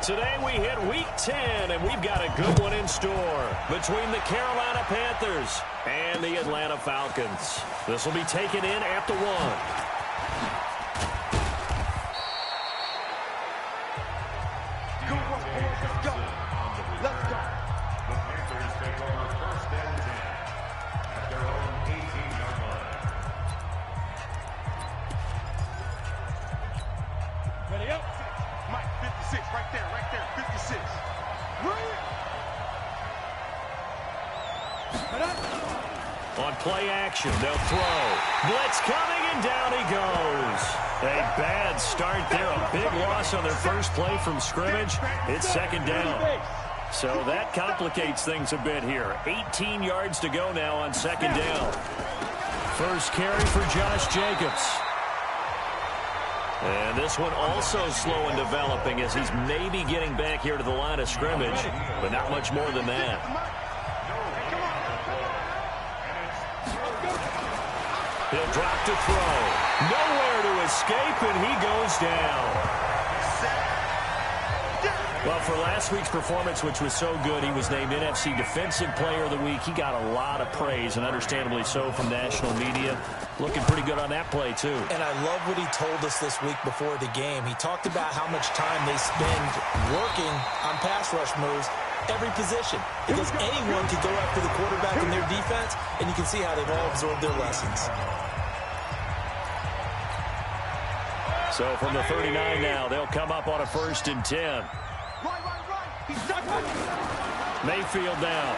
Today we hit Week 10, and we've got a good one in store between the Carolina Panthers and the Atlanta Falcons. This will be taken in at the 1. On play action, they'll throw. Blitz coming, and down he goes. A bad start there. A big loss on their first play from scrimmage. It's second down. So that complicates things a bit here. 18 yards to go now on second down. First carry for Josh Jacobs. And this one also slow in developing as he's maybe getting back here to the line of scrimmage, but not much more than that. He'll drop to throw. Nowhere to escape, and he goes down. Well, for last week's performance, which was so good, he was named NFC Defensive Player of the Week. He got a lot of praise, and understandably so, from national media. Looking pretty good on that play, too. And I love what he told us this week before the game. He talked about how much time they spend working on pass rush moves. Every position, because anyone can go after the quarterback in their defense, and you can see how they've all absorbed their lessons. So from the 39 now, they'll come up on a 1st and 10. Mayfield down.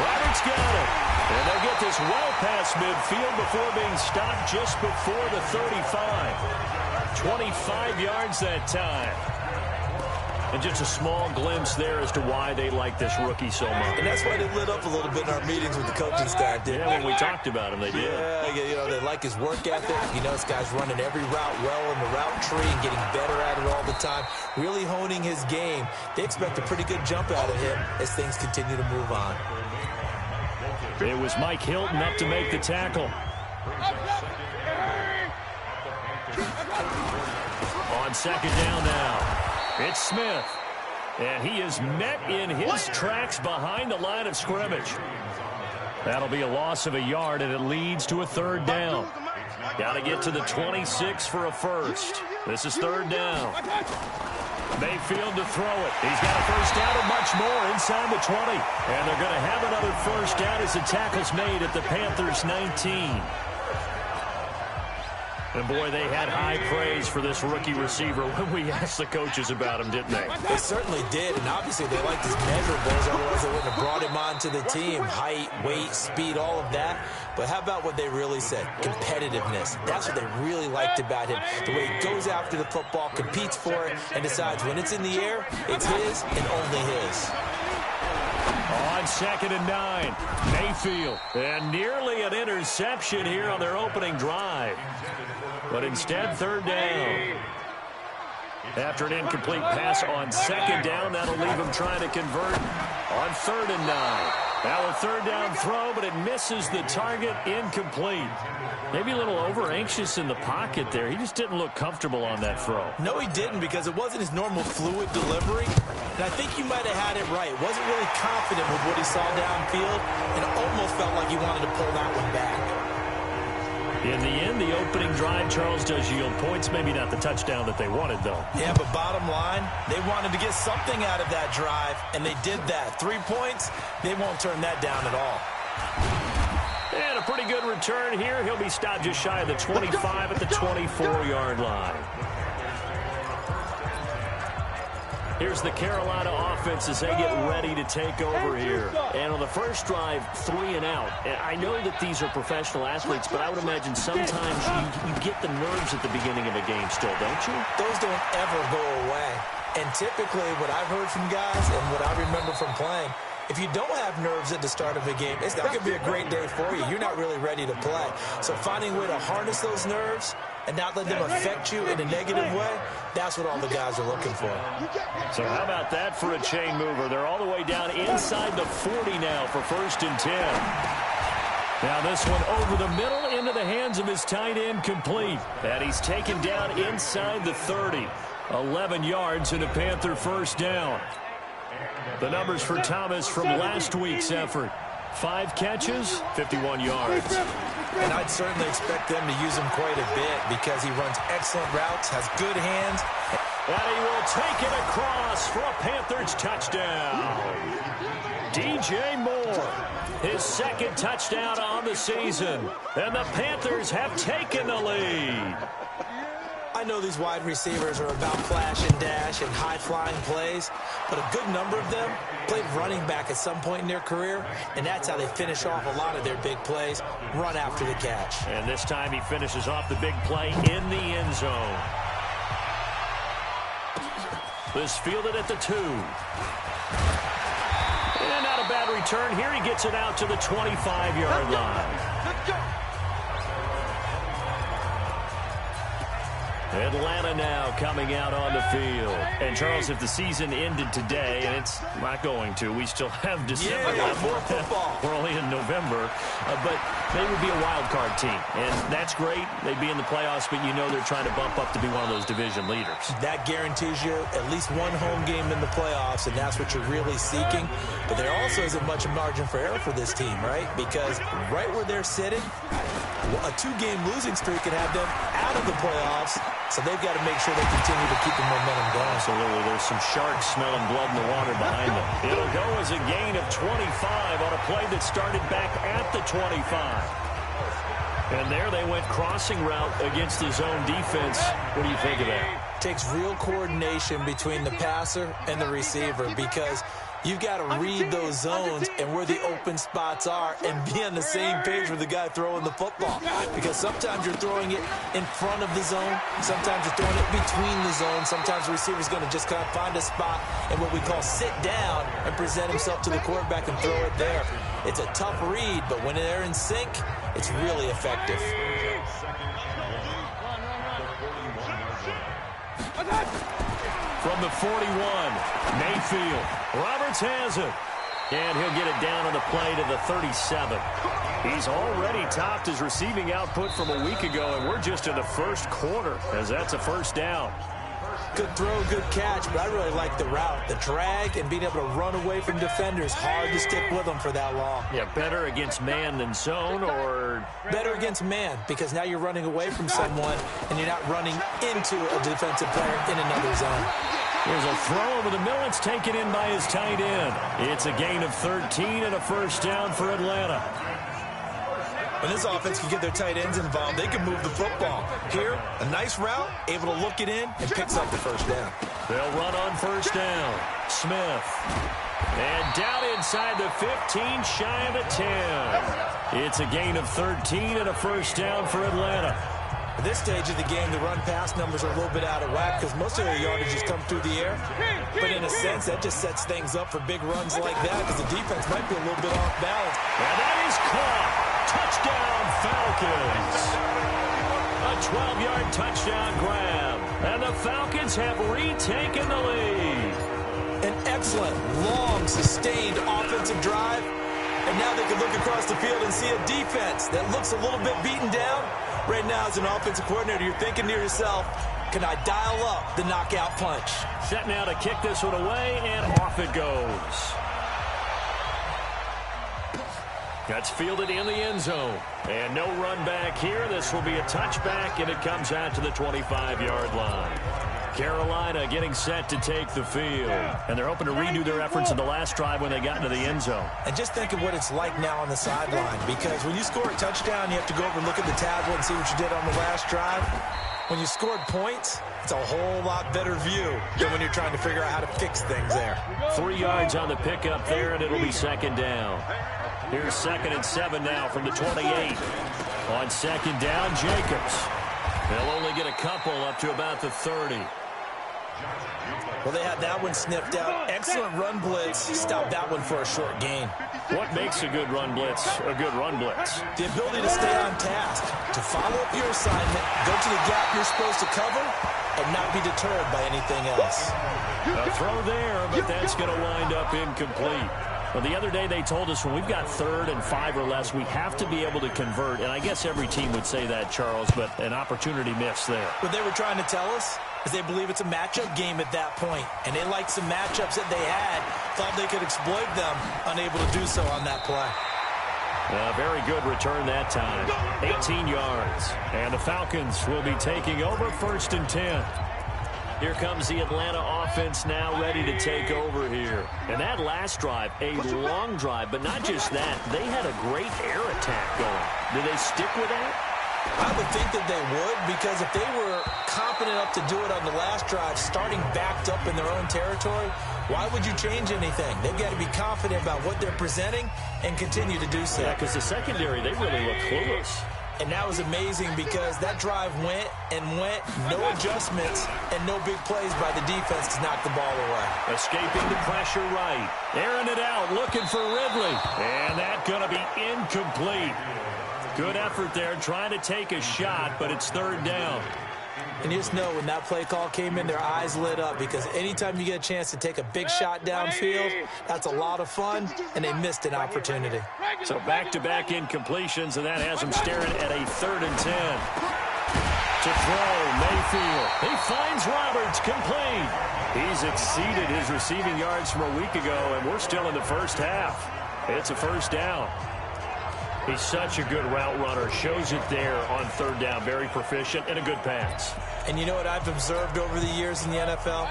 Roberts got it. And they'll get this well past midfield before being stopped just before the 35. 25 yards that time. And just a small glimpse there as to why they like this rookie so much. And that's why they lit up a little bit in our meetings with the coaching staff, didn't they? When we talked about him, they did. Yeah, you know, they like his work ethic. You know, this guy's running every route well in the route tree and getting better at it all the time, really honing his game. They expect a pretty good jump out of him as things continue to move on. It was Mike Hilton up to make the tackle. On second down now. It's Smith, and he is met in his tracks behind the line of scrimmage. That'll be a loss of a yard, and it leads to a 3rd down. Got to get to the 26 for a first. This is 3rd down. Mayfield to throw it. He's got a first down and much more inside the 20. And they're going to have another first down as the tackle's made at the Panthers' 19. And, boy, they had high praise for this rookie receiver when we asked the coaches about him, didn't they? They certainly did, and obviously they liked his measurables, otherwise they wouldn't have brought him onto the team. Height, weight, speed, all of that. But how about what they really said? Competitiveness. That's what they really liked about him. The way he goes after the football, competes for it, and decides when it's in the air, it's his and only his. On 2nd and 9, Mayfield. And nearly an interception here on their opening drive. But instead, 3rd down. After an incomplete pass on 2nd down, that'll leave him trying to convert on 3rd and 9. Now a 3rd down throw, but it misses the target, incomplete. Maybe a little over-anxious in the pocket there. He just didn't look comfortable on that throw. No, he didn't, because it wasn't his normal fluid delivery. And I think he might have had it right. Wasn't really confident with what he saw downfield, and it almost felt like he wanted to pull that one back. In the end, the opening drive, Charles, does yield points. Maybe not the touchdown that they wanted, though. Yeah, but bottom line, they wanted to get something out of that drive, and they did that. 3 points, they won't turn that down at all. And a pretty good return here. He'll be stopped just shy of the 25 at the 24-yard line. Here's the Carolina offense as they get ready to take over here. And on the first drive, 3 and out. And I know that these are professional athletes, but I would imagine sometimes you get the nerves at the beginning of a game still, don't you? Those don't ever go away. And typically what I've heard from guys and what I remember from playing, if you don't have nerves at the start of a game, it's not going to be a great day for you. You're not really ready to play. So finding a way to harness those nerves and not let them affect you in a negative way, that's what all the guys are looking for. So how about that for a chain mover? They're all the way down inside the 40 now for 1st and 10. Now this one over the middle into the hands of his tight end, complete. And he's taken down inside the 30. 11 yards and a Panther first down. The numbers for Thomas from last week's effort. 5 catches, 51 yards. And I'd certainly expect them to use him quite a bit because he runs excellent routes, has good hands. And he will take it across for a Panthers touchdown. DJ Moore, his second touchdown on the season. And the Panthers have taken the lead. I know these wide receivers are about flash and dash and high-flying plays, but a good number of them played running back at some point in their career, and that's how they finish off a lot of their big plays, run after the catch. And this time he finishes off the big play in the end zone. This fielded at the 2. And not a bad return here. He gets it out to the 25-yard line. Let's go. Atlanta now coming out on the field. And, Charles, if the season ended today, and it's not going to, we still have December. Yeah, more football. We're only in November. But they would be a wild card team. And that's great. They'd be in the playoffs, but you know they're trying to bump up to be one of those division leaders. That guarantees you at least one home game in the playoffs, and that's what you're really seeking. But there also isn't much margin for error for this team, right? Because right where they're sitting, a 2-game losing streak could have them out of the playoffs. So they've got to make sure they continue to keep the momentum going. Absolutely. There's some sharks smelling blood in the water behind them. It'll go as a gain of 25 on a play that started back at the 25. And there they went crossing route against the zone defense. What do you think of that? Takes real coordination between the passer and the receiver because you've got to read those zones and where the open spots are and be on the same page with the guy throwing the football. Because sometimes you're throwing it in front of the zone. Sometimes you're throwing it between the zones. Sometimes the receiver's going to just kind of find a spot and what we call sit down and present himself to the quarterback and throw it there. It's a tough read, but when they're in sync, it's really effective. From the 41, Mayfield. Roberts has it. And he'll get it down on the play to the 37. He's already topped his receiving output from a week ago, and we're just in the first quarter as that's a first down. Good throw, good catch, but I really like the route. The drag and being able to run away from defenders. Hard to stick with them for that long. Yeah, better against man than zone, or? Better against man, because now you're running away from someone and you're not running into a defensive player in another zone. Here's a throw over the middle. It's taken in by his tight end. It's a gain of 13 and a first down for Atlanta. When this offense can get their tight ends involved, they can move the football. Here, a nice route, able to look it in, and picks up the first down. They'll run on first down. Smith. And down inside the 15, shy of the 10. It's a gain of 13 and a first down for Atlanta. At this stage of the game, the run-pass numbers are a little bit out of whack because most of their yardages come through the air. But in a sense, that just sets things up for big runs like that because the defense might be a little bit off balance. And that is caught. Touchdown, Falcons. A 12-yard touchdown grab. And the Falcons have retaken the lead. An excellent, long, sustained offensive drive. And now they can look across the field and see a defense that looks a little bit beaten down. Right now, as an offensive coordinator, you're thinking to yourself, can I dial up the knockout punch? Set now to kick this one away, and off it goes. That's fielded in the end zone. And no run back here. This will be a touchback, and it comes out to the 25-yard line. Carolina getting set to take the field. And they're hoping to redo their efforts in the last drive when they got into the end zone. And just think of what it's like now on the sideline. Because when you score a touchdown, you have to go over and look at the tablet and see what you did on the last drive. When you scored points, it's a whole lot better view than when you're trying to figure out how to fix things there. 3 yards on the pickup there, and it'll be second down. Here's 2nd and 7 now from the 28. On second down, Jacobs. They'll only get a couple up to about the 30. Well, they had that one sniffed out. Excellent run blitz. Stopped that one for a short gain. What makes a good run blitz a good run blitz? The ability to stay on task, to follow up your assignment, go to the gap you're supposed to cover, and not be deterred by anything else. A throw there, but that's going to wind up incomplete. Well, the other day they told us when we've got 3rd and 5 or less, we have to be able to convert. And I guess every team would say that, Charles, but an opportunity missed there. What they were trying to tell us is they believe it's a matchup game at that point. And they liked some matchups that they had, thought they could exploit them, unable to do so on that play. A very good return that time. 18 yards. And the Falcons will be taking over 1st and 10. Here comes the Atlanta offense now ready to take over here. And that last drive, a long drive, but not just that. They had a great air attack going. Do they stick with that? I would think that they would, because if they were confident enough to do it on the last drive, starting backed up in their own territory, why would you change anything? They've got to be confident about what they're presenting and continue to do so. Yeah, because the secondary, they really look clueless. And that was amazing because that drive went and went, no adjustments, and no big plays by the defense to knock the ball away. Escaping the pressure right. Airing it out, looking for Ridley. And that's going to be incomplete. Good effort there, trying to take a shot, but it's 3rd down. And you just know when that play call came in, their eyes lit up, because anytime you get a chance to take a big shot downfield, that's a lot of fun, and they missed an opportunity. So back-to-back incompletions, and that has them staring at a 3rd and 10. To throw, Mayfield. He finds Roberts, complete. He's exceeded his receiving yards from a week ago, and we're still in the first half. It's a 1st down. He's such a good route runner. Shows it there on 3rd down. Very proficient and a good pass. And you know what I've observed over the years in the NFL?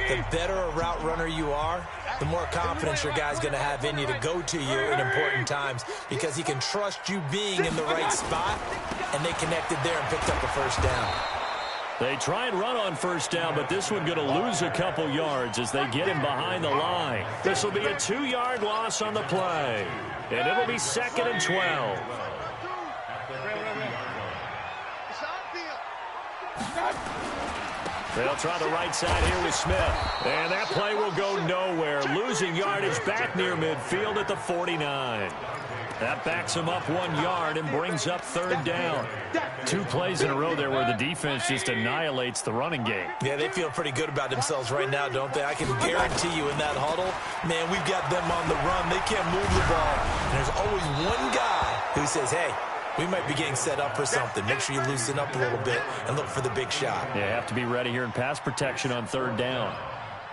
The better a route runner you are, the more confidence your guy's going to have in you to go to you in important times, because he can trust you being in the right spot, and they connected there and picked up a 1st down. They try and run on 1st down, but this one going to lose a couple yards as they get him behind the line. This will be a 2-yard loss on the play. And it'll be 2nd and 12. They'll try the right side here with Smith. And that play will go nowhere. Losing yardage back near midfield at the 49. That backs him up 1 yard and brings up 3rd down. 2 plays in a row there where the defense just annihilates the running game. Yeah, they feel pretty good about themselves right now, don't they? I can guarantee you in that huddle, man, we've got them on the run. They can't move the ball. And there's always one guy who says, hey, we might be getting set up for something. Make sure you loosen up a little bit and look for the big shot. Yeah, have to be ready here in pass protection on 3rd down.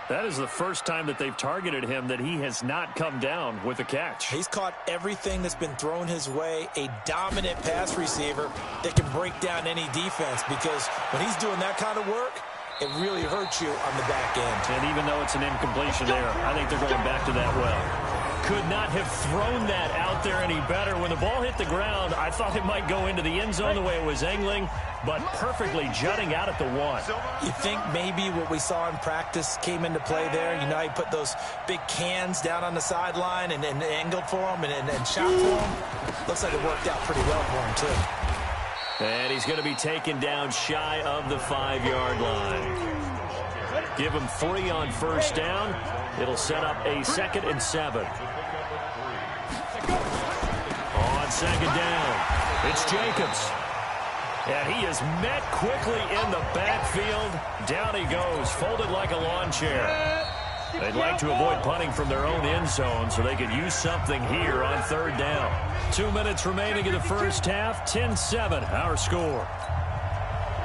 That is the first time that they've targeted him that he has not come down with a catch. He's caught everything that's been thrown his way. A dominant pass receiver that can break down any defense, because when he's doing that kind of work, it really hurts you on the back end. And even though it's an incompletion there, I think they're going back to that well. Could not have thrown that out there any better. When the ball hit the ground, I thought it might go into the end zone the way it was angling, but perfectly jutting out at the 1. You think maybe what we saw in practice came into play there? You know, he put those big cans down on the sideline and angled for him and shot for him. Looks like it worked out pretty well for him, too. And he's going to be taken down shy of the 5-yard line. Give him 3 on 1st down. It'll set up a 2nd and 7. On 2nd down, it's Jacobs. And he is met quickly in the backfield. Down he goes, folded like a lawn chair. They'd like to avoid punting from their own end zone so they could use something here on 3rd down. 2 minutes remaining in the first half, 10-7, our score.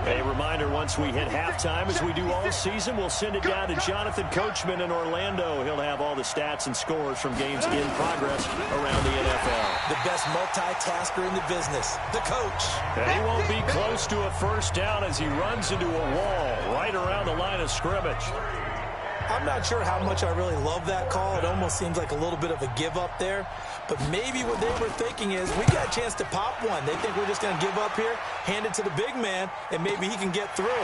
A reminder, once we hit halftime, as we do all season, we'll send it down to Jonathan Coachman in Orlando. He'll have all the stats and scores from games in progress around the NFL. The best multitasker in the business, the coach. And he won't be close to a 1st down as he runs into a wall right around the line of scrimmage. I'm not sure how much I really love that call. It almost seems like a little bit of a give up there. But maybe what they were thinking is, we got a chance to pop one. They think we're just going to give up here, hand it to the big man, and maybe he can get through.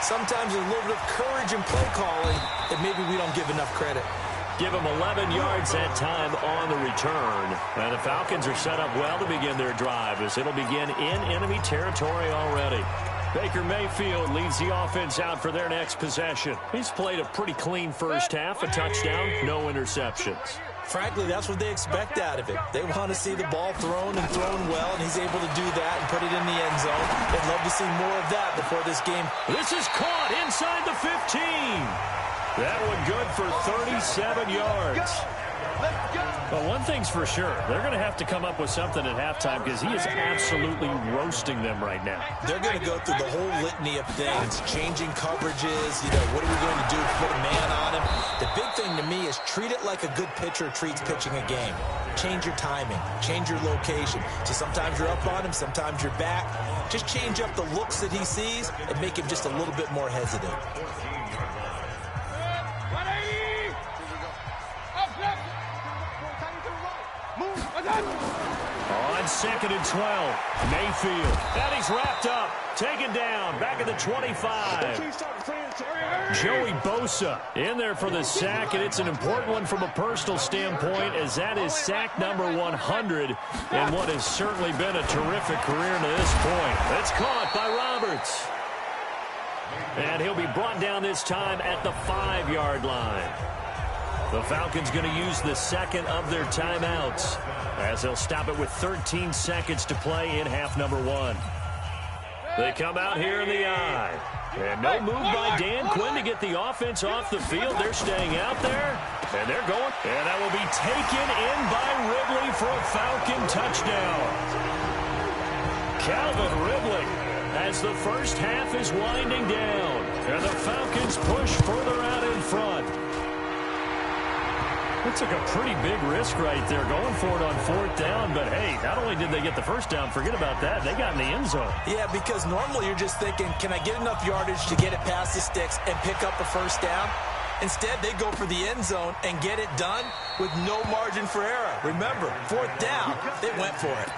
Sometimes there's a little bit of courage in play calling that maybe we don't give enough credit. Give him 11 yards that time on the return. And the Falcons are set up well to begin their drive, as it'll begin in enemy territory already. Baker Mayfield leads the offense out for their next possession. He's played a pretty clean first half, a touchdown, no interceptions. Frankly, that's what they expect out of it. They want to see the ball thrown and thrown well, and he's able to do that and put it in the end zone. They'd love to see more of that before this game. This is caught inside the 15. That one good for 37 yards. Well, one thing's for sure. They're going to have to come up with something at halftime because he is absolutely roasting them right now. They're going to go through the whole litany of things, changing coverages, what are we going to do? Put a man on him. The big thing to me is treat it like a good pitcher treats pitching a game. Change your timing, change your location. So sometimes you're up on him, sometimes you're back. Just change up the looks that he sees and make him just a little bit more hesitant. On 2nd and 12, Mayfield. And he's wrapped up. Taken down. Back at the 25. Joey Bosa in there for the sack, and it's an important one from a personal standpoint, as that is sack number 100 in what has certainly been a terrific career to this point. It's caught by Roberts. And he'll be brought down this time at the 5-yard line. The Falcons going to use the second of their timeouts, as they'll stop it with 13 seconds to play in half number 1. They come out here in the eye. And no move by Dan Quinn to get the offense off the field. They're staying out there, and they're going. And that will be taken in by Ridley for a Falcon touchdown. Calvin Ridley, as the first half is winding down, and the Falcons push further out in front. It took a pretty big risk right there going for it on 4th down, but hey, not only did they get the first down, forget about that, they got in the end zone. Yeah, because normally you're just thinking, can I get enough yardage to get it past the sticks and pick up a first down? Instead, they go for the end zone and get it done with no margin for error. Remember, 4th down, they went for it.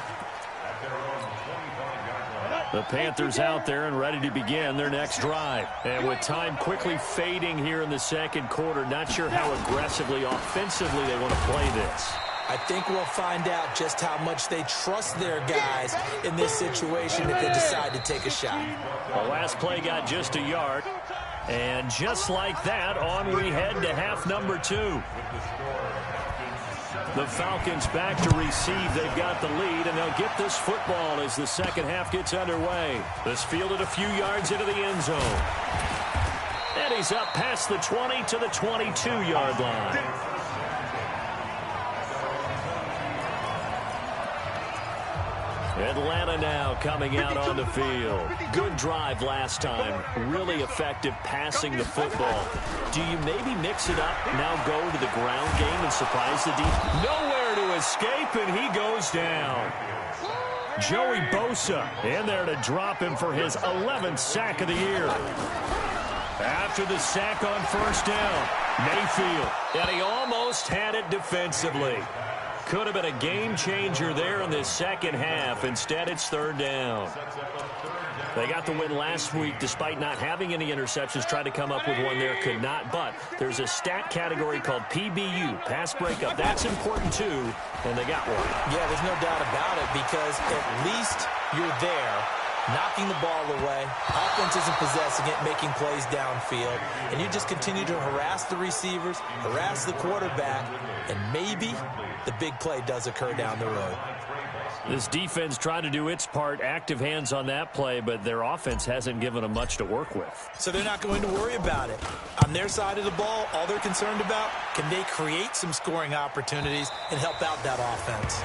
The Panthers out there and ready to begin their next drive. And with time quickly fading here in the second quarter, not sure how aggressively, offensively they want to play this. I think we'll find out just how much they trust their guys in this situation if they decide to take a shot. The last play got just a yard. And just like that, on we head to half number 2. The Falcons back to receive. They've got the lead, and they'll get this football as the second half gets underway. This fielded a few yards into the end zone. And he's up past the 20 to the 22-yard line. Atlanta now coming out on the field. Good drive last time. Really effective passing the football. Do you maybe mix it up, now go to the ground game and surprise the defense? Nowhere to escape, and he goes down. Joey Bosa in there to drop him for his 11th sack of the year. After the sack on first down, Mayfield. And he almost had it defensively. Could have been a game changer there in this second half. Instead, it's 3rd down. They got the win last week despite not having any interceptions. Tried to come up with one there, could not. But there's a stat category called PBU, pass breakup. That's important too, and they got one. Yeah, there's no doubt about it, because at least you're there, knocking the ball away. Offense isn't possessing it, making plays downfield. And you just continue to harass the receivers, harass the quarterback, and maybe the big play does occur down the road. This defense tried to do its part, active hands on that play, but their offense hasn't given them much to work with. So they're not going to worry about it. On their side of the ball, all they're concerned about, can they create some scoring opportunities and help out that offense?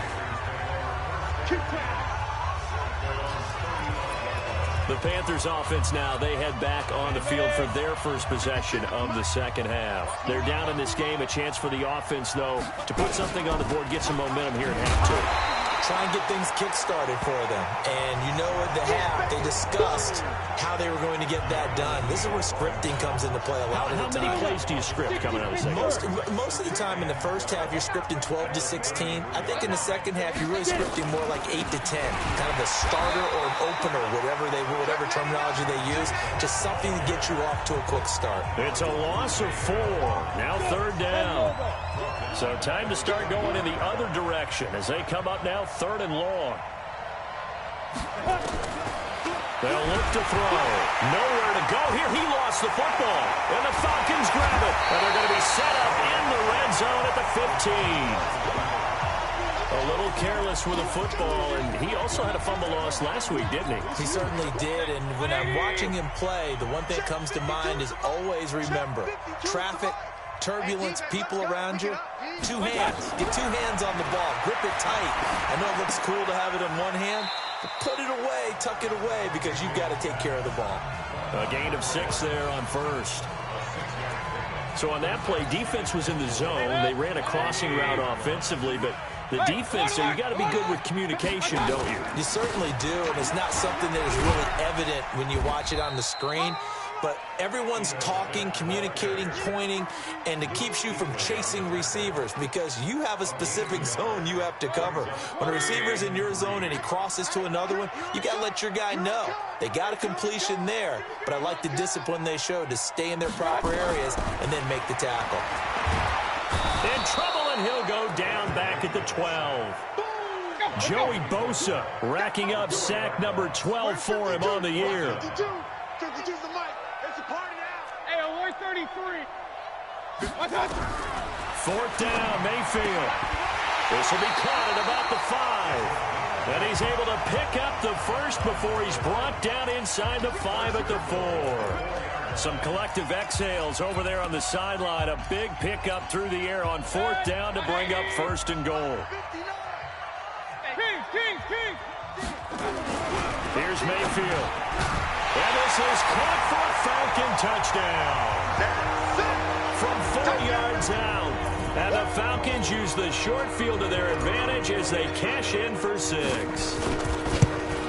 The Panthers offense now, they head back on the field for their first possession of the second half. They're down in this game. A chance for the offense, though, to put something on the board, get some momentum here in half 2. Try and get things kick-started for them. And you know at the half, they discussed how they were going to get that done. This is where scripting comes into play a lot of the time. How many plays do you script coming out of the second half? Most of the time in the first half, you're scripting 12 to 16. I think in the second half, you're really scripting more like 8 to 10. Kind of a starter or an opener, whatever terminology they use. Just something to get you off to a quick start. It's a loss of 4. Now 3rd down. So time to start going in the other direction as they come up now 3rd and long. They'll look to throw. Nowhere to go here. He lost the football. And the Falcons grab it. And they're going to be set up in the red zone at the 15. A little careless with the football, and he also had a fumble loss last week, didn't he? He certainly did, and when I'm watching him play, the one thing that comes to mind is always remember, traffic turbulence, people around you, two hands. Get two hands on the ball. Grip it tight. I know it looks cool to have it in one hand, but put it away, tuck it away, because you've got to take care of the ball. A gain of 6 there on first. So on that play, defense was in the zone. They ran a crossing route offensively, but the defense there, you got to be good with communication, don't you? You certainly do, and it's not something that is really evident when you watch it on the screen. But everyone's talking, communicating, pointing, and it keeps you from chasing receivers because you have a specific zone you have to cover. When a receiver's in your zone and he crosses to another one, you got to let your guy know. They got a completion there, but I like the discipline they showed to stay in their proper areas and then make the tackle. In trouble, and he'll go down back at the 12. Joey Bosa racking up sack number 12 for him on the year. 4th down, Mayfield. This will be caught at about the 5. And he's able to pick up the first before he's brought down inside the 5 at the 4. Some collective exhales over there on the sideline. A big pickup through the air on 4th down to bring up 1st and goal. Here's Mayfield. And this is caught for a Falcon touchdown. From 4 yards out. And the Falcons use the short field to their advantage as they cash in for 6.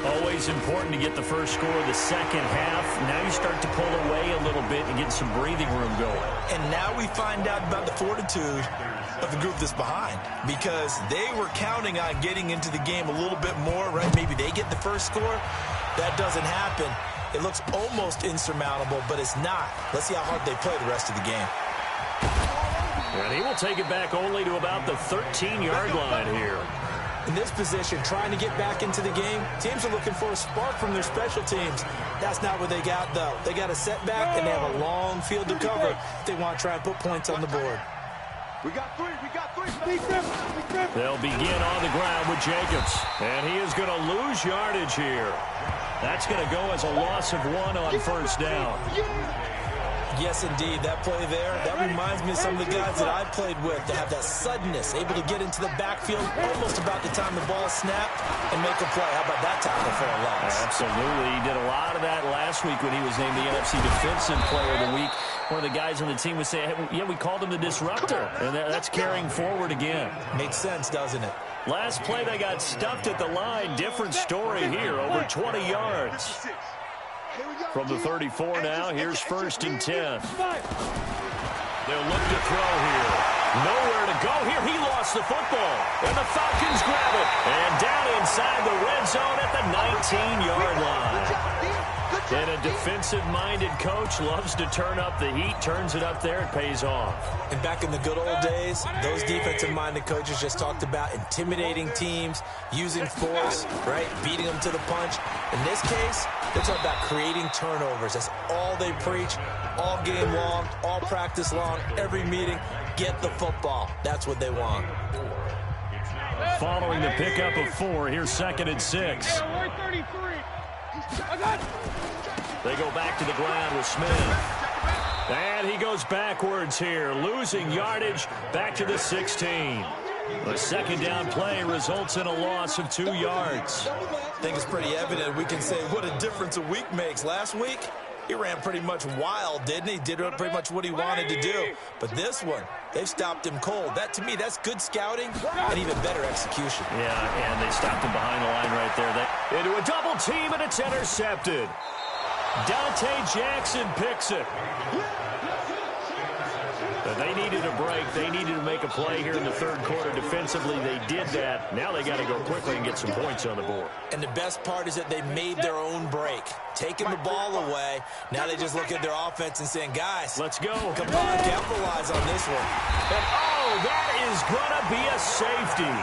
Always important to get the first score of the second half. Now you start to pull away a little bit and get some breathing room going. And now we find out about the fortitude of the group that's behind, because they were counting on getting into the game a little bit more, right? Maybe they get the first score. That doesn't happen. It looks almost insurmountable, but it's not. Let's see how hard they play the rest of the game. And he will take it back only to about the 13-yard line here. In this position, trying to get back into the game, teams are looking for a spark from their special teams. That's not what they got, though. They got a setback, and they have a long field to cover if they want to try and put points on the board. We got 3. They'll begin on the ground with Jacobs. And he is going to lose yardage here. That's going to go as a loss of 1 on 1st down. Yes, indeed. That play there, that reminds me of some of the guys that I played with that have that suddenness, able to get into the backfield almost about the time the ball snapped and make a play. How about that tackle for a loss? Absolutely. He did a lot of that last week when he was named the NFC Defensive Player of the Week. One of the guys on the team would say, hey, yeah, we called him the disruptor. And that's carrying forward again. Makes sense, doesn't it? Last play, they got stuffed at the line. Different story here, over 20 yards. From the 34 now, here's 1st and 10. They'll look to throw here. Nowhere to go here. He lost the football. And the Falcons grab it. And down inside the red zone at the 19-yard line. And a defensive-minded coach loves to turn up the heat, turns it up there, it pays off. And back in the good old days, those defensive-minded coaches just talked about intimidating teams, using force, right, beating them to the punch. In this case, they're talking about creating turnovers. That's all they preach, all game long, all practice long, every meeting. Get the football. That's what they want. Following the pickup of 4, here's 2nd and 6. They go back to the ground with Smith. And he goes backwards here, losing yardage back to the 16. The 2nd down play results in a loss of 2 yards. I think it's pretty evident. We can say what a difference a week makes. Last week, he ran pretty much wild, didn't he? Did pretty much what he wanted to do. But this one, they've stopped him cold. That, to me, that's good scouting and even better execution. Yeah, and they stopped him behind the line right there. Into a double team, and it's intercepted. Dante Jackson picks it. But they needed a break. They needed to make a play here in the 3rd quarter. Defensively, they did that. Now they got to go quickly and get some points on the board. And the best part is that they made their own break. Taking the ball away. Now they just look at their offense and saying, guys, let's go. Come on, capitalize on this one. And, oh, that is going to be a safety.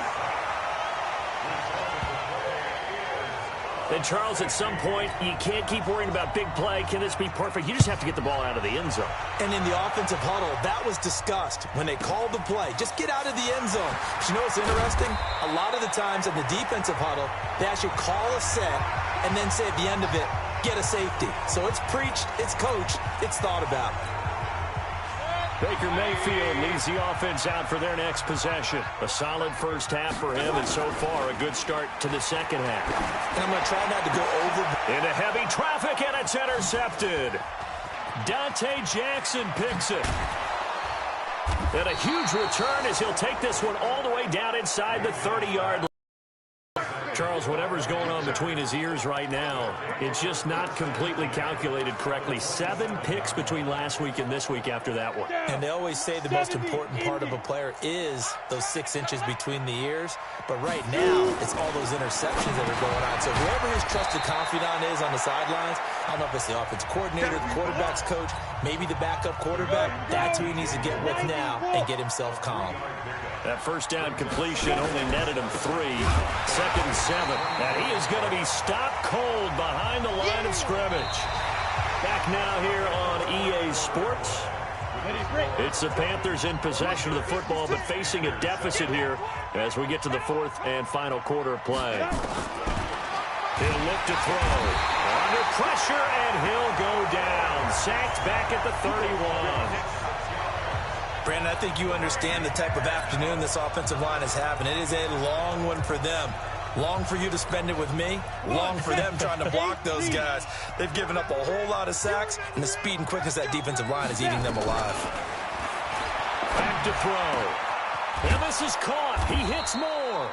And, Charles, at some point, you can't keep worrying about big play. Can this be perfect? You just have to get the ball out of the end zone. And in the offensive huddle, that was discussed when they called the play. Just get out of the end zone. But you know what's interesting? A lot of the times in the defensive huddle, they actually call a set and then say at the end of it, get a safety. So it's preached, it's coached, it's thought about. Baker Mayfield leads the offense out for their next possession. A solid first half for him, and so far a good start to the second half. And I'm going to try not to go over. Into heavy traffic, and it's intercepted. Dante Jackson picks it. And a huge return as he'll take this one all the way down inside the 30-yard line. Charles, whatever's going on between his ears right now, it's just not completely calculated correctly. 7 picks between last week and this week after that one. And they always say the most important part of a player is those 6 inches between the ears. But right now, it's all those interceptions that are going on. So whoever his trusted confidant is on the sidelines, I don't know if it's the offensive coordinator, the quarterback's coach, maybe the backup quarterback, that's who he needs to get with now and get himself calm. That first down completion only netted him 3. 2nd and 7. And he is going to be stopped cold behind the line of scrimmage. Back now here on EA Sports. It's the Panthers in possession of the football, but facing a deficit here as we get to the 4th and final quarter of play. He'll look to throw. Under pressure, and he'll go down. Sacked back at the 31. Brandon, I think you understand the type of afternoon this offensive line is having. It is a long one for them. Long for you to spend it with me. Long for them trying to block those guys. They've given up a whole lot of sacks, and the speed and quickness of that defensive line is eating them alive. Back to throw. And this is caught. He hits more.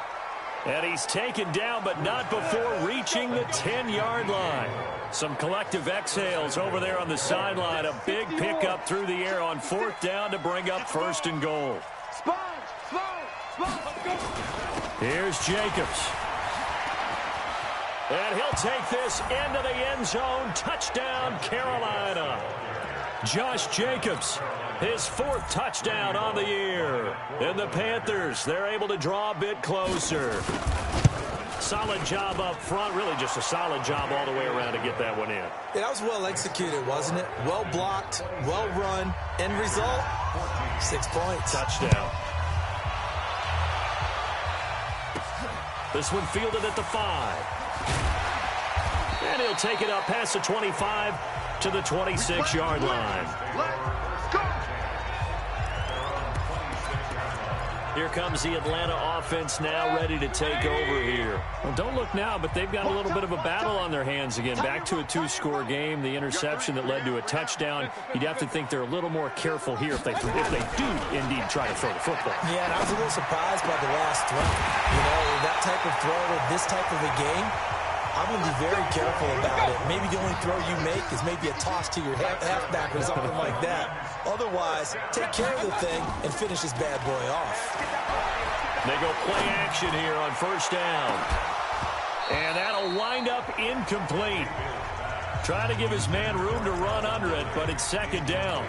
And he's taken down, but not before reaching the 10-yard line. Some collective exhales over there on the sideline. A big pickup through the air on 4th down to bring up 1st and goal. Here's Jacobs. And he'll take this into the end zone. Touchdown, Carolina. Josh Jacobs, his 4th touchdown on the year. And the Panthers, they're able to draw a bit closer. Solid job up front, really just a solid job all the way around to get that one in. That was well executed, wasn't it? Well blocked, well run. End result, 6 points. Touchdown. This one fielded at the 5. And he'll take it up past the 25 to the 26-yard line. Here comes the Atlanta offense now ready to take over here. Well, don't look now, but they've got a little bit of a battle on their hands again. Back to a 2-score game. The interception that led to a touchdown. You'd have to think they're a little more careful here if they do indeed try to throw the football. Yeah, and I was a little surprised by the last throw. You know, that type of throw with this type of a game, I'm going to be very careful about it. Maybe the only throw you make is maybe a toss to your halfback or something like that. Otherwise, take care of the thing and finish this bad boy off. They go play action here on 1st down. And that'll wind up incomplete. Trying to give his man room to run under it, but it's 2nd down.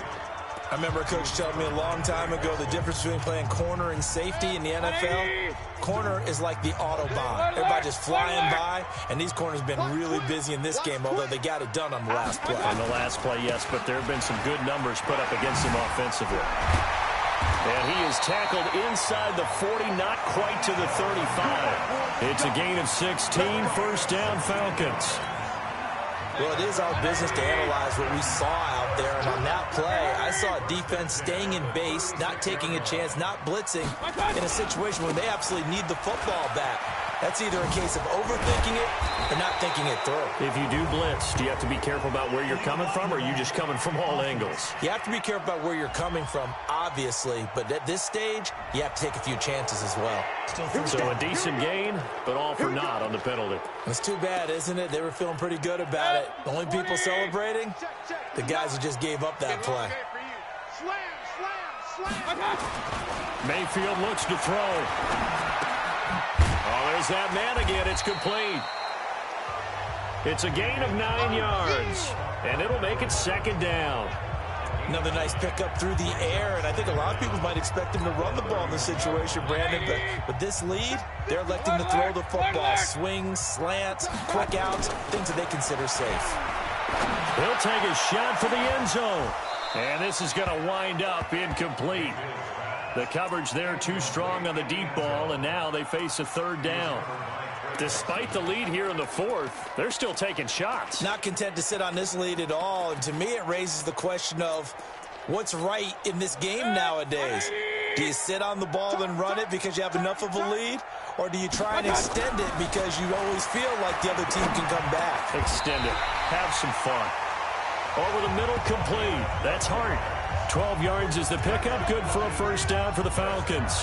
I remember a coach telling me a long time ago the difference between playing corner and safety in the NFL. Corner is like the Autobahn. Everybody just flying by, and these corners have been really busy in this game, although they got it done on the last play. On the last play, yes, but there have been some good numbers put up against him offensively. And he is tackled inside the 40, not quite to the 35. It's a gain of 16, 1st down Falcons. Well, it is our business to analyze what we saw out there. And on that play, I saw a defense staying in base, not taking a chance, not blitzing in a situation where they absolutely need the football back. That's either a case of overthinking it or not thinking it through. If you do blitz, do you have to be careful about where you're coming from, or are you just coming from all angles? You have to be careful about where you're coming from, obviously. But at this stage, you have to take a few chances as well. So a decent gain, but all for naught on the penalty. It's too bad, isn't it? They were feeling pretty good about it. The only people celebrating, the guys who just gave up that play. Mayfield looks to throw. Oh, there's that man again. It's complete. It's a gain of 9 yards, and it'll make it 2nd down. Another nice pickup through the air, and I think a lot of people might expect him to run the ball in this situation, Brandon, but with this lead, they're electing to throw the football. Swings, slants, quick outs, things that they consider safe. He'll take a shot for the end zone, and this is going to wind up incomplete. The coverage there too strong on the deep ball, and now they face a 3rd down. Despite the lead here in the 4th, they're still taking shots. Not content to sit on this lead at all, and to me it raises the question of, What's right in this game nowadays? Do you sit on the ball and run it because you have enough of a lead? Or do you try and extend it because you always feel like the other team can come back? Extend it. Have some fun. Over the middle, complete. That's Hart. 12 yards is the pickup. Good for a first down for the Falcons.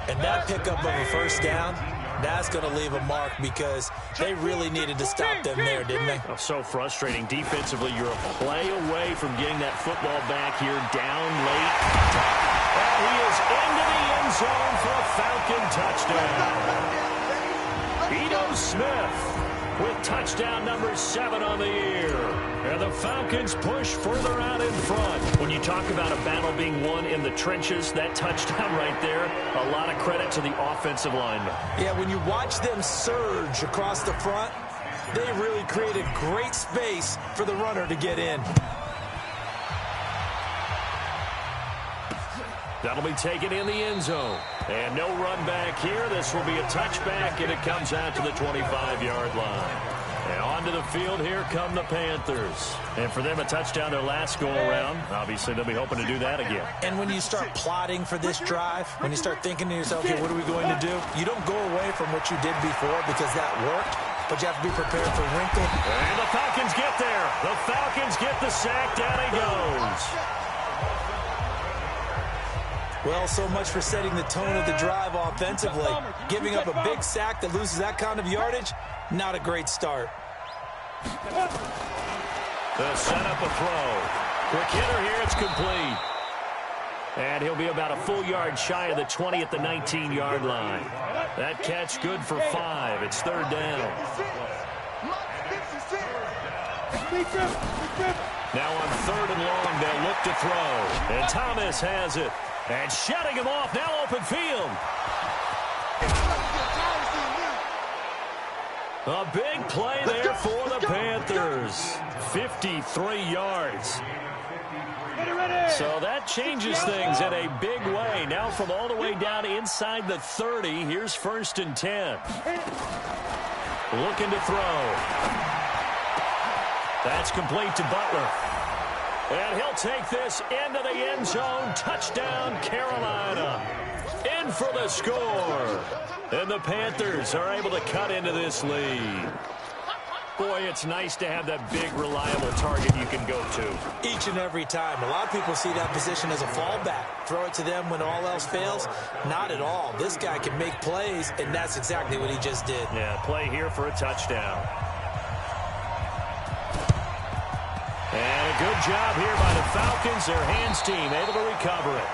And that pickup of a first down, that's going to leave a mark because they really needed to stop them there, didn't they? Oh, so frustrating. Defensively, you're a play away from getting that football back here, down late. And he is into the end zone for a Falcon touchdown. Ito Smith with touchdown number 7 on the year. And the Falcons push further out in front. When you talk about a battle being won in the trenches, that touchdown right there, a lot of credit to the offensive linemen. Yeah, when you watch them surge across the front, they really created great space for the runner to get in. That'll be taken in the end zone. And no run back here. This will be a touchback, and it comes out to the 25-yard line. And onto the field, here come the Panthers. And for them, a touchdown their last go-around. Obviously, they'll be hoping to do that again. And when you start plotting for this drive, when you start thinking to yourself, okay, what are we going to do? You don't go away from what you did before because that worked, but you have to be prepared for wrinkle. And the Falcons get there. The Falcons get the sack. Down he goes. Well, so much for setting the tone of the drive offensively. Giving up a big sack that loses that kind of yardage, not a great start. The set up a throw. Quick hitter here, it's complete. And he'll be about a full yard shy of the 20 at the 19-yard line. That catch good for 5. It's third down. Now on third and long, they'll look to throw. And Thomas has it. And shutting him off, now open field. A big play there for the Panthers. 53 yards. So that changes things in a big way. Now from all the way down inside the 30, here's 1st and 10. Looking to throw. That's complete to Butler. And he'll take this into the end zone. Touchdown, Carolina. In for the score. And the Panthers are able to cut into this lead. Boy, it's nice to have that big, reliable target you can go to. Each and every time. A lot of people see that position as a fallback. Throw it to them when all else fails. Not at all. This guy can make plays, and that's exactly what he just did. Yeah, play here for a touchdown. And a good job here by the Falcons. Their hands team able to recover it.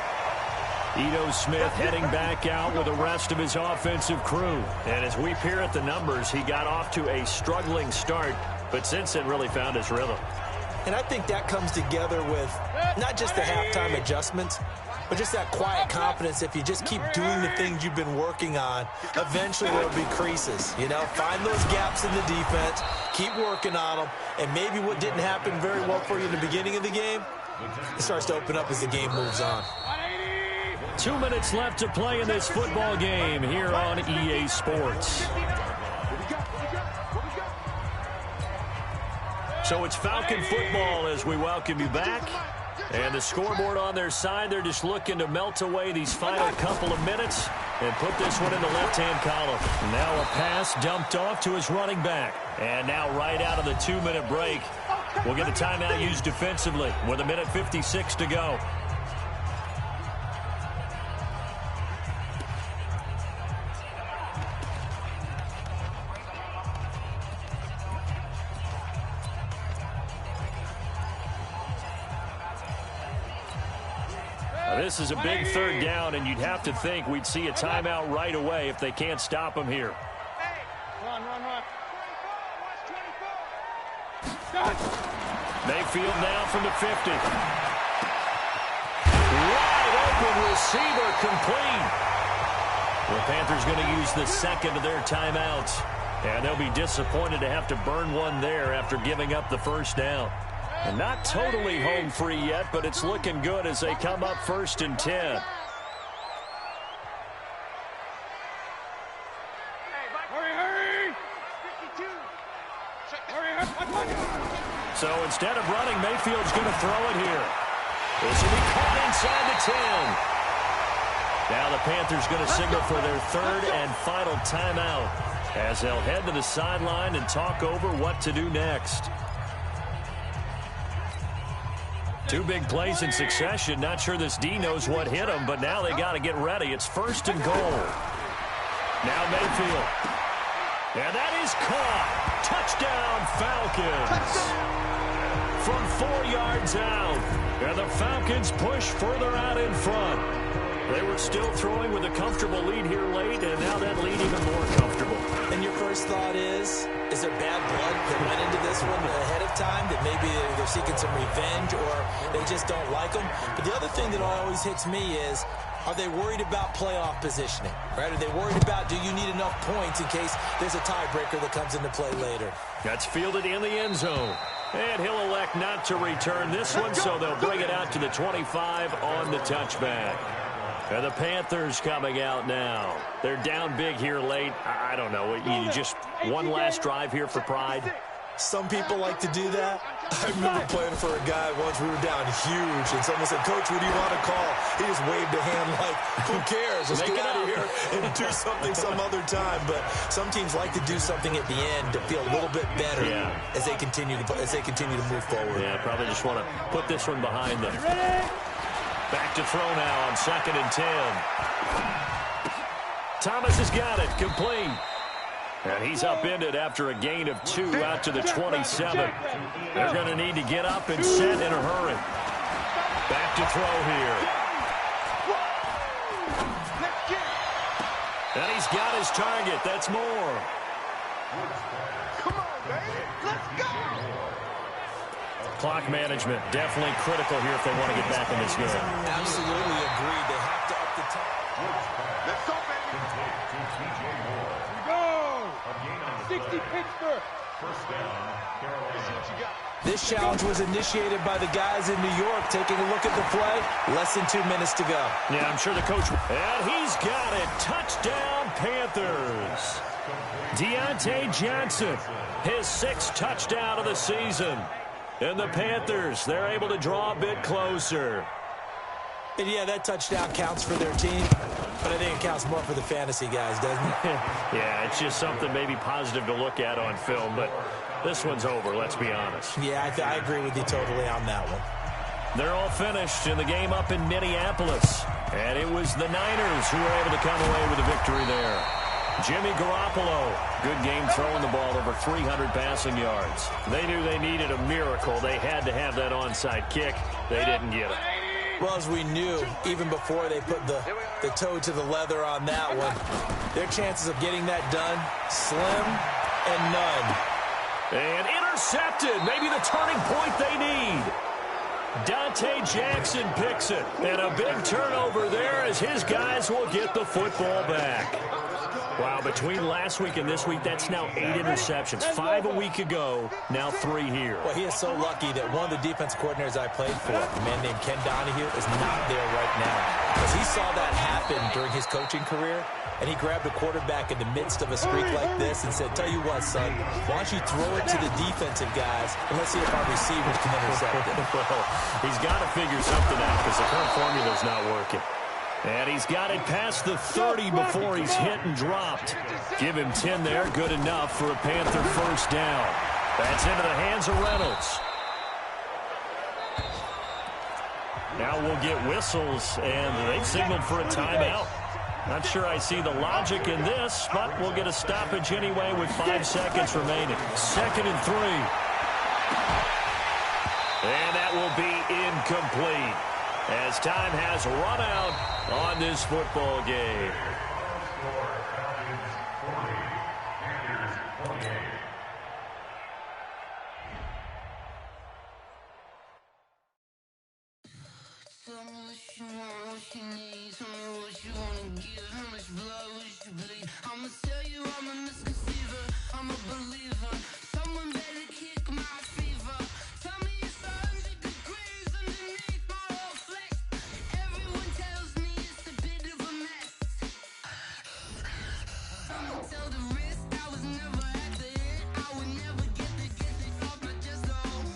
Ito Smith heading back out with the rest of his offensive crew. And as we peer at the numbers, he got off to a struggling start, but since then really found his rhythm. And I think that comes together with not just the halftime adjustments, but just that quiet confidence. If you just keep doing the things you've been working on, eventually there'll be creases. You know, find those gaps in the defense, keep working on them, and maybe what didn't happen very well for you in the beginning of the game, it starts to open up as the game moves on. 2 minutes left to play in this football game here on EA Sports. So it's Falcon football as we welcome you back. And the scoreboard on their side, they're just looking to melt away these final couple of minutes and put this one in the left-hand column. Now a pass dumped off to his running back. And now right out of the 2-minute break, we'll get a timeout used defensively with 1:56 to go. This is a big third down, and you'd have to think we'd see a timeout right away if they can't stop him here. Run. Mayfield now from the 50. Wide open receiver, complete. The Panthers going to use the second of their timeouts, and they'll be disappointed to have to burn one there after giving up the first down. And not totally home free yet, but it's looking good as they come up 1st and 10. So instead of running, Mayfield's going to throw it here. This will be caught inside the 10. Now the Panthers going to signal for their third and final timeout as they'll head to the sideline and talk over what to do next. Two big plays in succession. Not sure this D knows what hit him, but now they got to get ready. It's first and goal. Now Mayfield. And that is caught. Touchdown, Falcons. From 4 yards out. And the Falcons push further out in front. They were still throwing with a comfortable lead here late, and now that lead even more comfortable. And your first thought is there bad blood that went into this one ahead of time, that maybe they're seeking some revenge or they just don't like them? But the other thing that always hits me is, are they worried about playoff positioning, right? Are they worried about, do you need enough points in case there's a tiebreaker that comes into play later? That's fielded in the end zone. And he'll elect not to return this one, so they'll bring it out to the 25 on the touchback. And the Panthers coming out now. They're down big here late. I don't know. You just one last drive here for pride? Some people like to do that. I remember playing for a guy once. We were down huge, and someone said, "Coach, what do you want to call?" He just waved a hand like, who cares? Let's get out of here and do something some other time. But some teams like to do something at the end to feel a little bit better as they continue to move forward. Yeah, probably just want to put this one behind them. Back to throw now on 2nd and 10. Thomas has got it, complete. And he's upended after a gain of 2 out to the 27. They're going to need to get up and set in a hurry. Back to throw here. And he's got his target. That's more. Come on, baby. Let's go. Clock management definitely critical here if they want to get back in this game. Absolutely agreed. They have to up the tempo. Let's go, baby. Here we go. 60 Pittsburgh. First down, Carolina. This challenge was initiated by the guys in New York. Taking a look at the play, less than 2 minutes to go. Yeah, I'm sure the coach. And he's got it. Touchdown, Panthers. Deontay Johnson, his 6th touchdown of the season. And the Panthers, they're able to draw a bit closer. And yeah, that touchdown counts for their team, but I think it counts more for the fantasy guys, doesn't it? Yeah, it's just something maybe positive to look at on film, but this one's over, let's be honest. Yeah, I agree with you totally on that one. They're all finished in the game up in Minneapolis, and it was the Niners who were able to come away with a victory there. Jimmy Garoppolo, good game throwing the ball, over 300 passing yards. They knew they needed a miracle. They had to have that onside kick. They didn't get it. Well, as we knew, even before they put the toe to the leather on that one, their chances of getting that done, slim and none. And intercepted, maybe the turning point they need. Dante Jackson picks it, and a big turnover there as his guys will get the football back. Wow, between last week and this week, that's now 8 interceptions. 5 a week ago, now 3 here. Well, he is so lucky that one of the defense coordinators I played for, a man named Ken Donahue, is not there right now. Because he saw that happen during his coaching career, and he grabbed a quarterback in the midst of a streak like this and said, "Tell you what, son, why don't you throw it to the defensive guys, and let's see if our receivers can intercept it." Well, he's got to figure something out because the current formula's not working. And he's got it past the 30 before he's hit and dropped. Give him 10 there, good enough for a Panther first down. That's into the hands of Reynolds. Now we'll get whistles, and they've signaled for a timeout. Not sure I see the logic in this, but we'll get a stoppage anyway with 5 seconds remaining. 2nd and 3. And that will be incomplete, as time has run out on this football game. Tell me what you want, what you need. Tell me what you want to give. How much blood would you bleed? I'ma tell you I'm a misconceiver. I'm a believer. Someone better kick my fever. Tell me it's 100 degrees underneath my whole flesh. Everyone tells me it's a bit of a mess. I'ma tell the risk I was never at the end. I would never get the gift off my chest, though.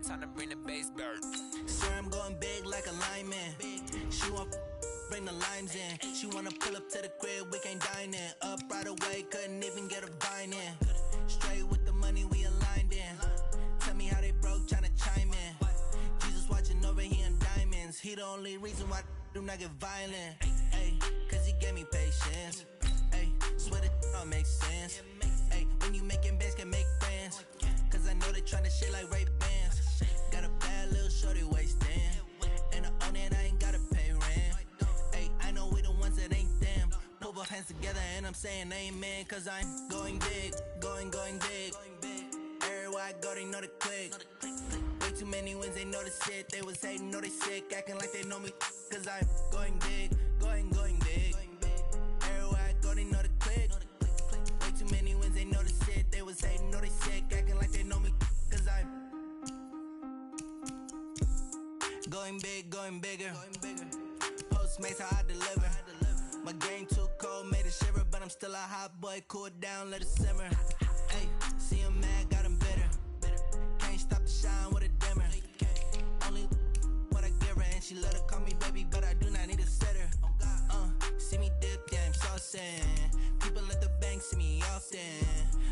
time to bring the bass bird. Swear I'm going big like a lineman. She want bring the limes in. She wanna pull up to the crib, we can't dine in. Up right away, couldn't even get a vine in. Straight with the money we aligned in. Tell me how they broke, tryna chime in. Jesus watching over here in diamonds. He the only reason why I do not get violent. Ay, cause he gave me patience. Ay, swear that all makes sense. Ay, when you making bands, can make friends. Cause I know they tryna shit like Ray-Bans. Got a bad little shorty wasting. And I own it, I ain't gotta pay rent. Ay, I know we the ones that ain't them. Pull both hands together and I'm saying amen. Cause I'm going big, going big. Everywhere I go, they know the click. Way too many wins, they know the shit. They was hating, know they sick, acting like they know me. Cause I'm going big, going big. Everywhere I go, they know the click. Way too many wins, they know the shit. They was hating, know they sick, acting like they know me. Cause I'm going big, going bigger. Postmates, how I deliver. My game too cold, made it shiver. But I'm still a hot boy, cool it down, let it simmer. Hey, see him mad, got him bitter. Can't stop the shine with a dimmer. Only what I give her, and she let her call me baby, but I do not need a sitter. See me dip, yeah, I'm saucing. People at the bank see me often.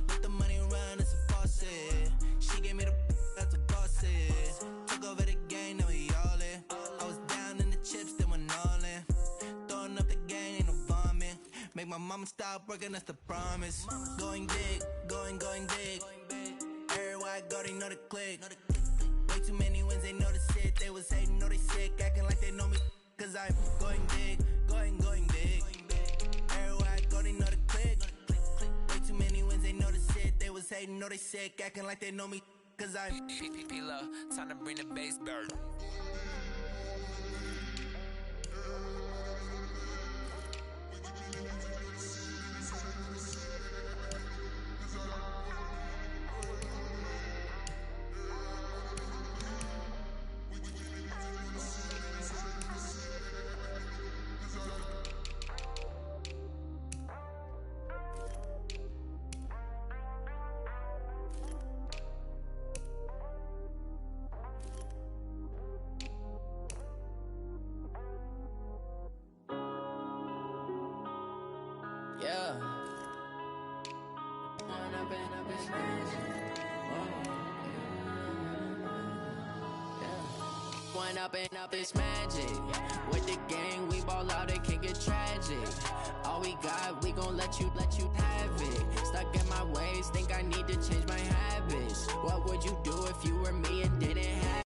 Let the money run, it's a faucet. She gave me the that's a boss it. Took over the game, now we all in. I was down in the chips, then went all in. Throwing up the game, ain't no vomit. Make my mama stop working, that's the promise. Going big, going big. Everywhere I go, they know the click. Way too many wins, they know the shit. They was hating, know they sick, acting like they know me. Cause I'm going big, going big. Everywhere I go, they know the click. Way too many wins, they know the shit. They was hating, know they sick, acting like they know me. Cause I'm P-P-P-Love, time to bring the bass bird. Yeah. One up and up, it's magic. With the gang, we ball out, it can get tragic. All we got, we gon' let you have it. Stuck in my ways, think I need to change my habits. What would you do if you were me and didn't have